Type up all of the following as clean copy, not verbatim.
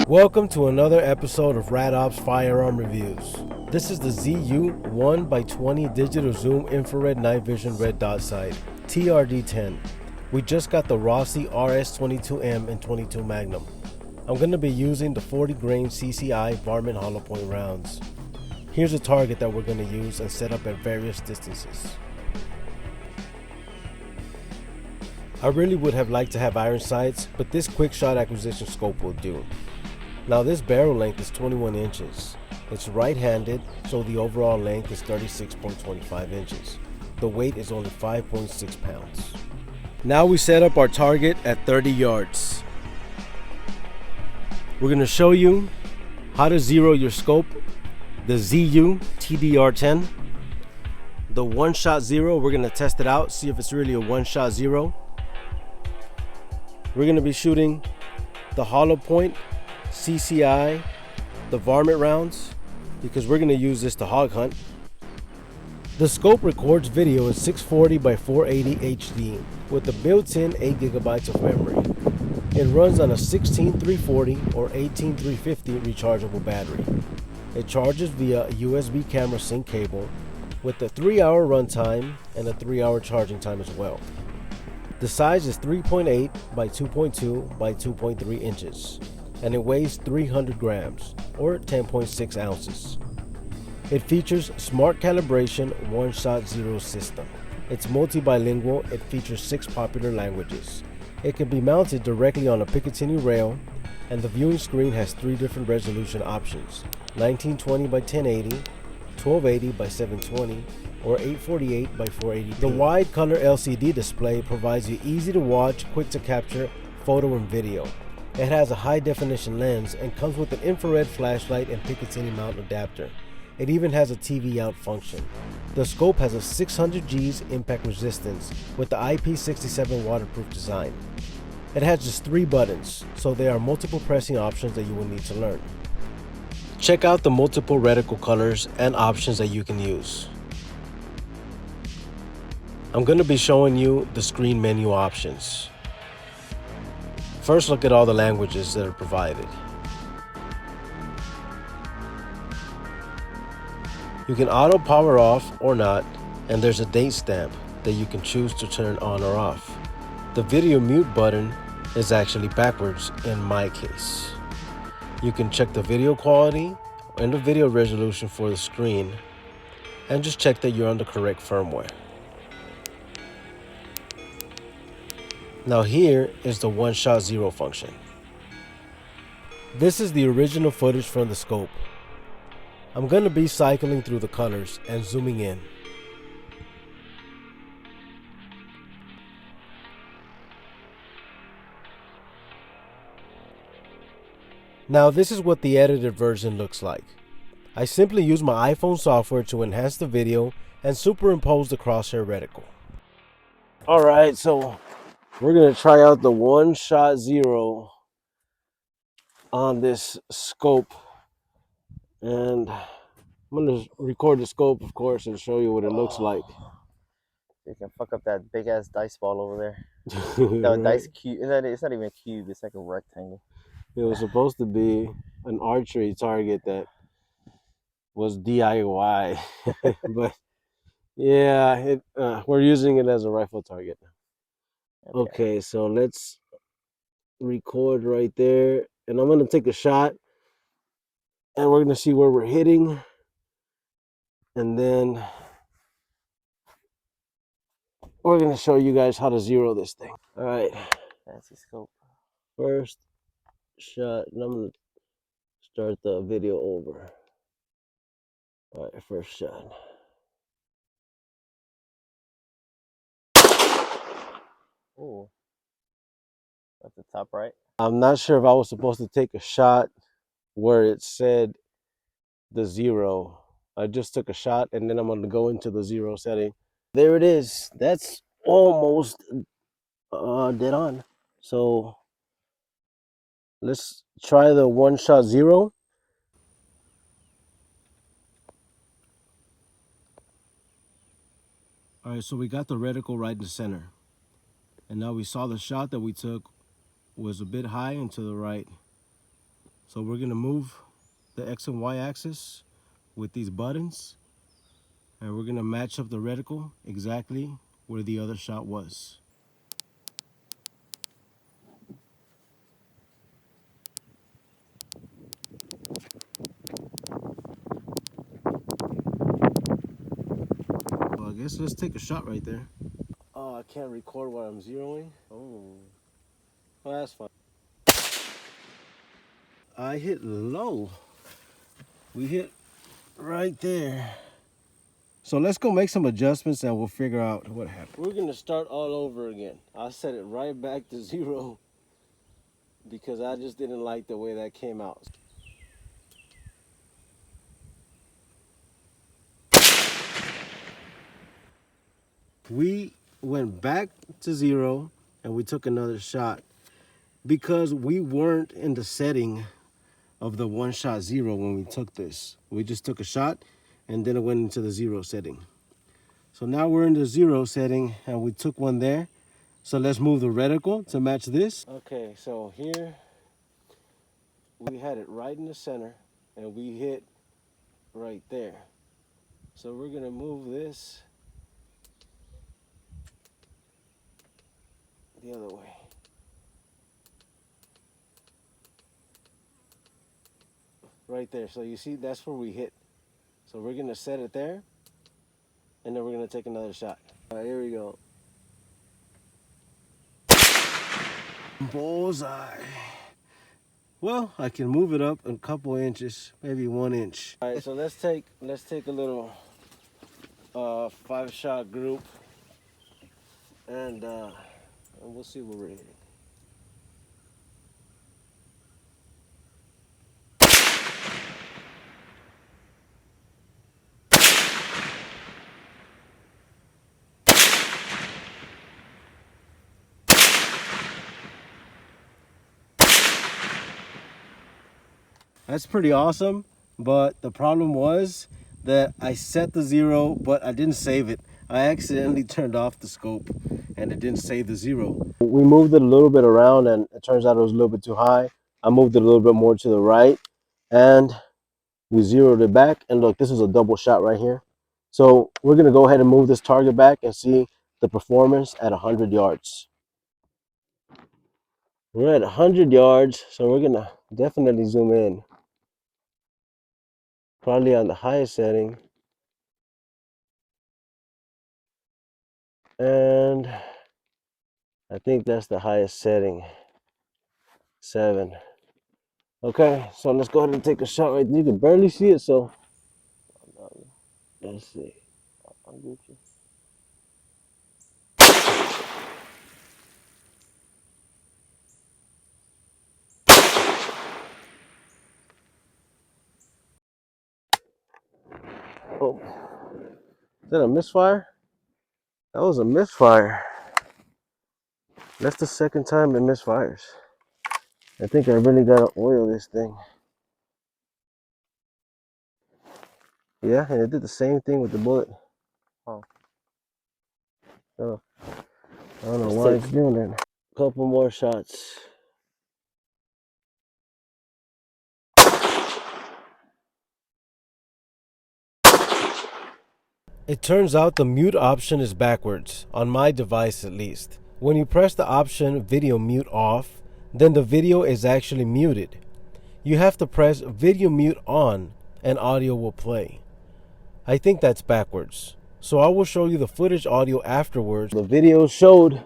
Welcome to another episode of RadOps Firearm Reviews. This is the Ziyouhu 1x20 Digital Zoom Infrared Night Vision Red Dot Sight, TRD-10. We just got the Rossi RS22M and 22 Magnum. I'm going to be using the 40 grain CCI varmint hollow point rounds. Here's a target that we're going to use and set up at various distances. I really would have liked to have iron sights, but this quick shot acquisition scope will do. Now this barrel length is 21 inches. It's right-handed, so the overall length is 36.25 inches. The weight is only 5.6 pounds. Now we set up our target at 30 yards. We're going to show you how to zero your scope, the Ziyouhu TDR-10. The one-shot zero, we're going to test it out, see if it's really a one-shot zero. We're going to be shooting the hollow point CCI, the varmint rounds, because we're going to use this to hog hunt. The scope records video in 640 by 480 HD with a built-in 8 GB of memory. It runs on a 16340 or 18350 rechargeable battery. It charges via a USB camera sync cable with a 3-hour runtime and a 3-hour charging time as well. The size is 3.8 by 2.2 by 2.3 inches. And it weighs 300 grams or 10.6 ounces. It features smart calibration one-shot zero system. It's multi-bilingual. It features 6 popular languages. It can be mounted directly on a Picatinny rail, and the viewing screen has 3 different resolution options: 1920 by 1080, 1280 by 720, or 848 by 480p. The wide color LCD display provides you easy to watch, quick to capture photo and video. It has a high definition lens and comes with an infrared flashlight and Picatinny mount adapter. It even has a TV out function. The scope has a 600 G's impact resistance with the IP67 waterproof design. It has just 3 buttons, so there are multiple pressing options that you will need to learn. Check out the multiple reticle colors and options that you can use. I'm going to be showing you the screen menu options. First, look at all the languages that are provided. You can auto power off or not, and there's a date stamp that you can choose to turn on or off. The video mute button is actually backwards in my case. You can check the video quality and the video resolution for the screen, and just check that you're on the correct firmware. Now here is the one-shot zero function. This is the original footage from the scope. I'm going to be cycling through the colors and zooming in. Now this is what the edited version looks like. I simply use my iPhone software to enhance the video and superimpose the crosshair reticle. Alright, so we're going to try out the one-shot zero on this scope, and I'm going to record the scope, of course, and show you what it looks like. You can fuck up that big-ass dice ball over there. No, right? Dice cube. It's not even a cube. It's like a rectangle. It was supposed to be an archery target that was DIY, but yeah, we're using it as a rifle target. Okay, so let's record right there, and I'm going to take a shot, and we're going to see where we're hitting, and then we're going to show you guys how to zero this thing. All right, fancy scope. First shot, and I'm going to start the video over. All right, first shot. Ooh. At the top right. I'm not sure if I was supposed to take a shot where it said the zero. I just took a shot, and then I'm going to go into the zero setting. There it is. That's almost dead on. So let's try the one-shot zero. All right, so we got the reticle right in the center. And now we saw the shot that we took was a bit high and to the right. So we're gonna move the X and Y axis with these buttons, and we're gonna match up the reticle exactly where the other shot was. Well, I guess let's take a shot right there. Oh, I can't record while I'm zeroing. Oh, well, that's fine. I hit low. We hit right there. So let's go make some adjustments and we'll figure out what happened. We're gonna start all over again. I set it right back to 0 because I just didn't like the way that came out. We went back to 0 and we took another shot because we weren't in the setting of the 1-shot 0 when we took this. We just took a shot and then it went into the 0 setting. So now we're in the 0 setting and we took one there. So let's move the reticle to match this. Okay, so here we had it right in the center and we hit right there. So we're gonna move this the other way. Right there, so you see that's where we hit. So we're gonna set it there and then we're gonna take another shot. All right, here we go. Bullseye. Well, I can move it up a couple inches, maybe 1 inch. All right, so let's take a little 5-shot group, and we'll see what we're hitting. That's pretty awesome, but the problem was that I set the 0, but I didn't save it. I accidentally turned off the scope and it didn't save the 0. We moved it a little bit around and it turns out it was a little bit too high. I moved it a little bit more to the right and we zeroed it back. And look, this is a double shot right here. So we're gonna go ahead and move this target back and see the performance at 100 yards. We're at 100 yards, so we're gonna definitely zoom in. Probably on the highest setting. And I think that's the highest setting, 7. Okay, so let's go ahead and take a shot right there. You can barely see it, so let's see. I'll get you. Oh, is that a misfire? That was a misfire. That's the second time it misfires. I think I really gotta oil this thing. Yeah, and it did the same thing with the bullet. Oh. So, I don't know why it's doing that. Couple more shots. It turns out the mute option is backwards, on my device at least. When you press the option video mute off, then the video is actually muted. You have to press video mute on and audio will play. I think that's backwards. So I will show you the footage audio afterwards. The video showed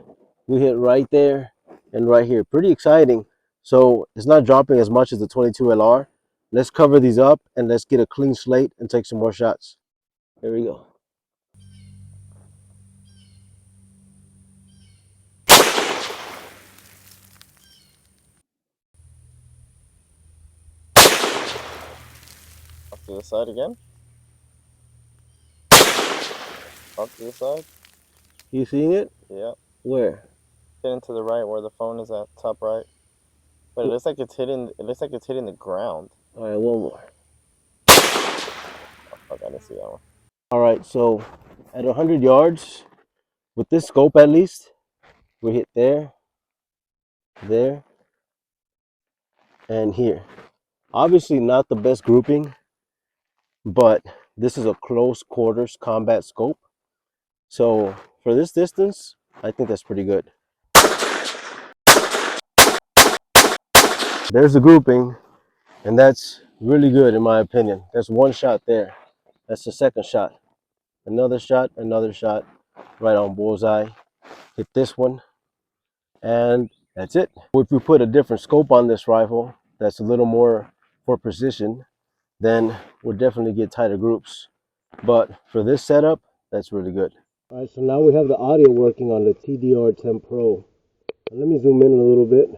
we hit right there and right here. Pretty exciting. So it's not dropping as much as the 22 LR. Let's cover these up and let's get a clean slate and take some more shots. Here we go. Off to the side again. Off to the side. You seeing it? Yeah. Where? Hitting to the right where the phone is at, top right. But it looks like it's hitting. It looks like it's hitting the ground. All right, one more. Oh, fuck, I didn't see that one. All right, so at 100 yards, with this scope at least, we hit there, there, and here. Obviously not the best grouping, but this is a close quarters combat scope. So for this distance, I think that's pretty good. There's the grouping, and that's really good in my opinion. There's one shot there. That's the second shot. Another shot, right on bullseye. Hit this one, and that's it. If we put a different scope on this rifle, that's a little more for precision, then we'll definitely get tighter groups. But for this setup, that's really good. All right, so now we have the audio working on the TDR10 Pro. Let me zoom in a little bit.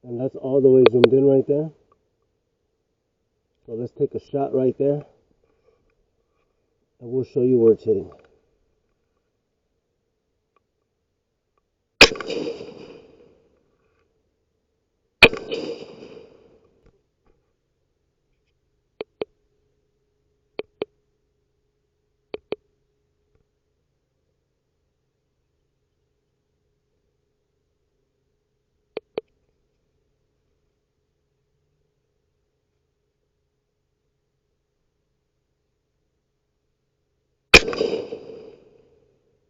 And that's all the way zoomed in right there. So let's take a shot right there, and we'll show you where it's hitting.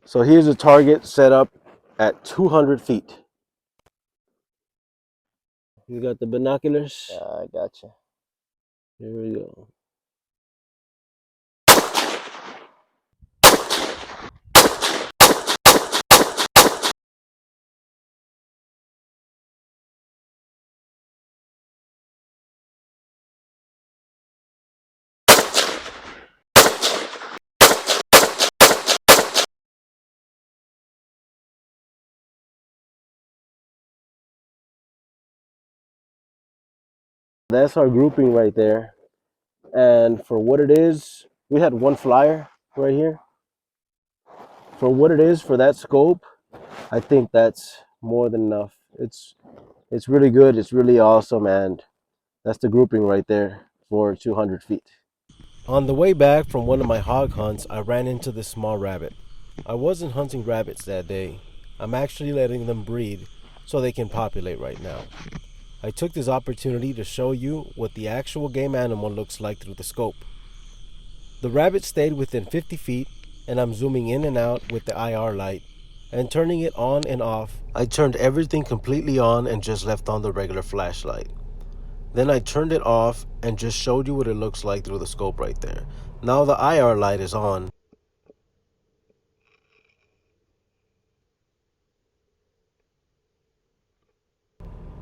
So here's a target set up at 200 feet. You got the binoculars? Yeah, I gotcha. Here we go. That's our grouping right there. And for what it is, we had one flyer right here. For what it is for that scope, I think that's more than enough. It's really good, it's really awesome, and that's the grouping right there for 200 feet. On the way back from one of my hog hunts, I ran into this small rabbit. I wasn't hunting rabbits that day. I'm actually letting them breed so they can populate right now. I took this opportunity to show you what the actual game animal looks like through the scope. The rabbit stayed within 50 feet, and I'm zooming in and out with the IR light and turning it on and off. I turned everything completely on and just left on the regular flashlight. Then I turned it off and just showed you what it looks like through the scope right there. Now the IR light is on.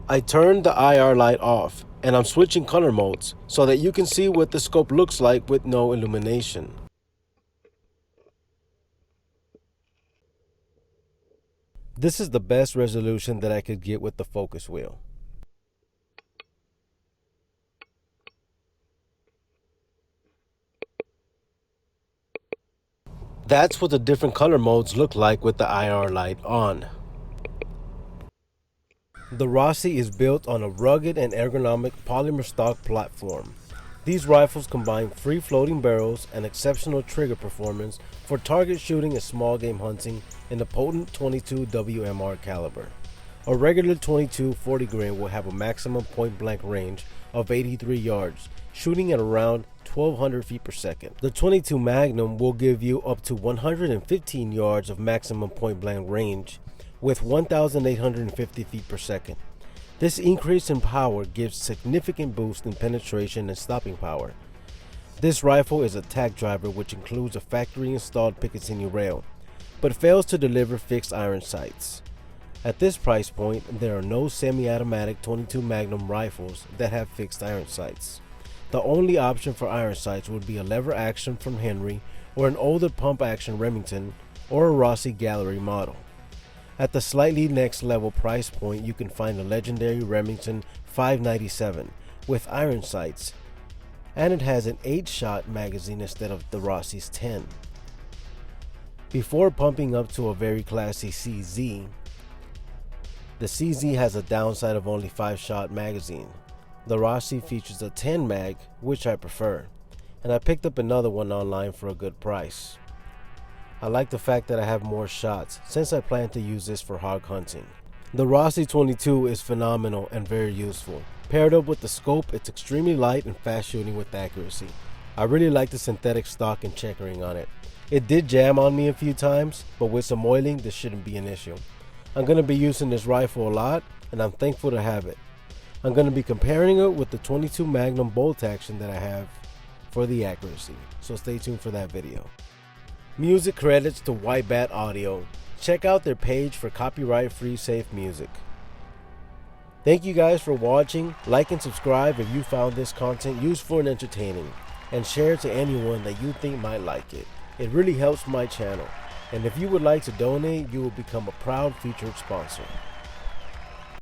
I turned the IR light off, and I'm switching color modes so that you can see what the scope looks like with no illumination. This is the best resolution that I could get with the focus wheel. That's what the different color modes look like with the IR light on. The Rossi is built on a rugged and ergonomic polymer stock platform. These rifles combine free floating barrels and exceptional trigger performance for target shooting and small game hunting in the potent 22 WMR caliber. A regular 22 40 grain will have a maximum point blank range of 83 yards, shooting at around 1200 feet per second. The 22 Magnum will give you up to 115 yards of maximum point blank range with 1,850 feet per second. This increase in power gives significant boost in penetration and stopping power. This rifle is a tack driver which includes a factory installed Picatinny rail, but fails to deliver fixed iron sights. At this price point, there are no semi-automatic 22 Magnum rifles that have fixed iron sights. The only option for iron sights would be a lever action from Henry or an older pump action Remington or a Rossi Gallery model. At the slightly next level price point, you can find a legendary Remington 597 with iron sights, and it has an 8-shot magazine instead of the Rossi's 10. Before pumping up to a very classy CZ, the CZ has a downside of only 5-shot magazine. The Rossi features a 10 mag, which I prefer, and I picked up another one online for a good price. I like the fact that I have more shots since I plan to use this for hog hunting. The Rossi 22 is phenomenal and very useful. Paired up with the scope, it's extremely light and fast shooting with accuracy. I really like the synthetic stock and checkering on it. It did jam on me a few times, but with some oiling, this shouldn't be an issue. I'm going to be using this rifle a lot, and I'm thankful to have it. I'm going to be comparing it with the 22 Magnum bolt action that I have for the accuracy, so stay tuned for that video. Music credits to White Bat Audio. Check out their page for copyright-free safe music. Thank you guys for watching. Like and subscribe if you found this content useful and entertaining, and share it to anyone that you think might like it. It really helps my channel, and if you would like to donate, you will become a proud featured sponsor.